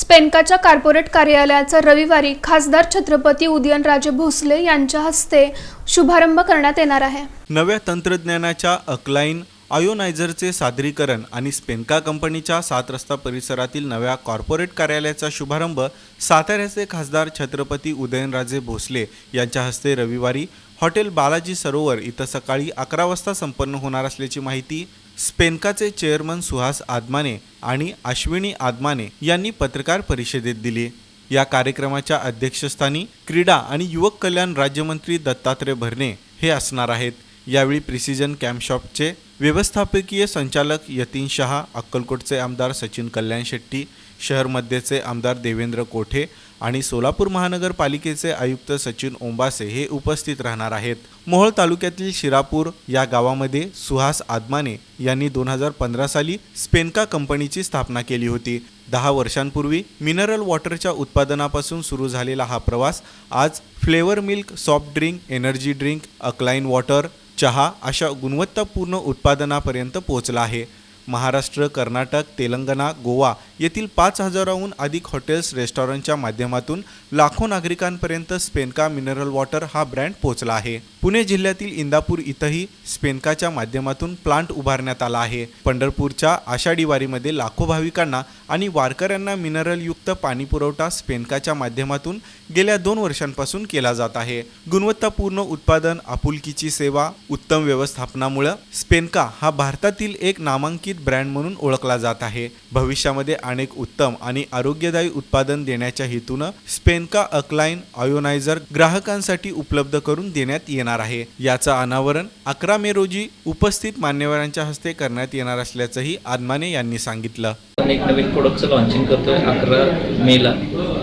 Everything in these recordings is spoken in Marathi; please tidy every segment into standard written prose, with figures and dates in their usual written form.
स्पेनकाच्या कॉर्पोरेट कार्यालयाचा रविवारी खासदार छत्रपती उदयनराजे भोसले यांच्या हस्ते शुभारंभ करण्यात येणार आहे। नव्या तंत्रज्ञानाच्या अक्लाइन आयोनायझरचे सादरीकरण आणि स्पेनका कंपनीच्या 7 रस्ता परिसरातील नव्या कॉर्पोरेट कार्यालयाचा शुभारंभ साताऱ्याचे खासदार छत्रपती उदयनराजे भोसले यांच्या हस्ते रविवारी हॉटेल बालाजी सरोवर इथं सकाळी 11 वाजता संपन्न होणार असल्याची माहिती स्पेनकाचे चेअरमन सुहास आदमाने आणि अश्विनी आदमाने यांनी पत्रकार परिषदेत दिली। या कार्यक्रमाच्या अध्यक्षस्थानी क्रीडा आणि युवक कल्याण राज्यमंत्री दत्तात्रय भरणे हे असणार आहेत। यावेळी प्रिसिजन कॅम्प शॉपचे व्यवस्थापकीय संचालक यतीन शहा, अक्कलकोटचे आमदार सचिन कल्याण शेट्टी, शहर मध्यचे आमदार देवेंद्र कोठे आणि सोलापूर महानगरपालिकेचे आयुक्त सचिन ओंबासे हे उपस्थित राहणार आहेत। मोहोळ तालुक्यातील शिरापूर या गावामध्ये सुहास आदमाने यांनी 2015 साली स्पेनका कंपनीची स्थापना केली होती। 10 वर्षांपूर्वी मिनरल वॉटरच्या उत्पादनापासून सुरू झालेला हा प्रवास आज flavour milk, soft drink, energy drink, alkaline water, चहा अशा गुणवत्तापूर्ण उत्पादनापर्यंत पोहोचला आहे। महाराष्ट्र, कर्नाटक, तेलंगणा, गोवा येथील 5000हून अधिक हॉटेल्स, रेस्टॉरंटच्या माध्यमातून लाखो नागरिकांपर्यंत स्पेनका मिनरल वॉटर हा ब्रँड पोहोचला आहे। पुणे जिल्ह्यातील इंदापूर इथंही स्पेनकाच्या माध्यमातून प्लांट उभारण्यात आला आहे। पंढरपूरच्या आषाढी वारीमध्ये लाखो भाविकांना आणि वारकऱ्यांना मिनरलयुक्त पाणी पुरवठा स्पेनकाच्या माध्यमातून गेल्या 2 वर्षांपासून केला जात आहे। गुणवत्तापूर्ण उत्पादन, आपुलकीची सेवा, उत्तम व्यवस्थापनामुळे स्पेनका हा भारतातील एक नामांकित ब्रँड म्हणून ओळखला जात आहे। भविष्यामध्ये अनेक उत्तम आणि आरोग्यदायी उत्पादन देण्याच्या हेतूने स्पेनका अक्लाइन आयोनायझर ग्राहकांसाठी उपलब्ध करून देण्यात येणार आहे। याचा अनावरण 11 मे रोजी उपस्थित मान्यवरांच्या हस्ते करण्यात येणार असल्याचंही आदमाने यांनी सांगितलं। एक नवीन प्रोडक्टचं लॉन्चिंग करतोय 11 मेला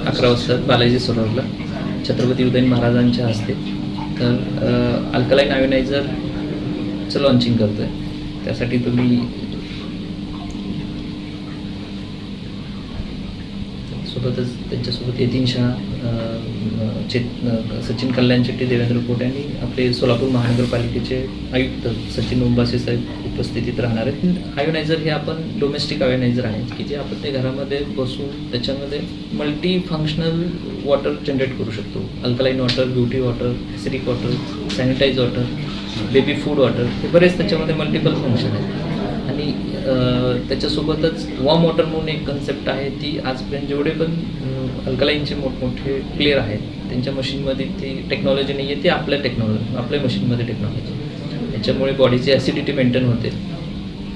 11 वाजता बालाजी सरोवरला छत्रपती उदयन महाराजांच्या हस्ते। तर अल्कलाइन आयोनायझरचं लॉन्चिंग करतोय। त्यासाठी तुम्ही सोबतच त्यांच्यासोबत यतीन शहा, सचिन कल्याण शेट्टी, देवेंद्र कोठे आणि आपले सोलापूर महानगरपालिकेचे आयुक्त सचिन ओंबासे साहेब उपस्थितीत राहणार आहेत। आयोनायझर हे आपण डोमेस्टिक आयोनायझर आहे की जे आपण ते घरामध्ये बसून त्याच्यामध्ये मल्टी फंक्शनल वॉटर जनरेट करू शकतो। Alkaline water, beauty water, acidic water, sanitise water, baby food water हे बरेच त्याच्यामध्ये मल्टिपल फंक्शन आहेत। आणि त्याच्यासोबतच वॉर्म वॉटर म्हणून एक कन्सेप्ट आहे ती आजपर्यंत जेवढे पण अल्कलाइनचे मोठमोठे प्लेयर आहेत त्यांच्या मशीनमध्ये ती टेक्नॉलॉजी नाही आहे, ती आपल्या मशीनमध्ये टेक्नॉलॉजी। याच्यामुळे बॉडीची ॲसिडिटी मेंटेन होते,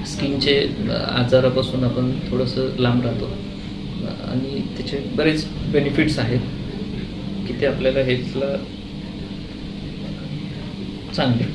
स्किनचे आजारापासून आपण थोडंसं लांब राहतो आणि त्याचे बरेच बेनिफिट्स आहेत की ते आपल्याला हेल्थला चांगले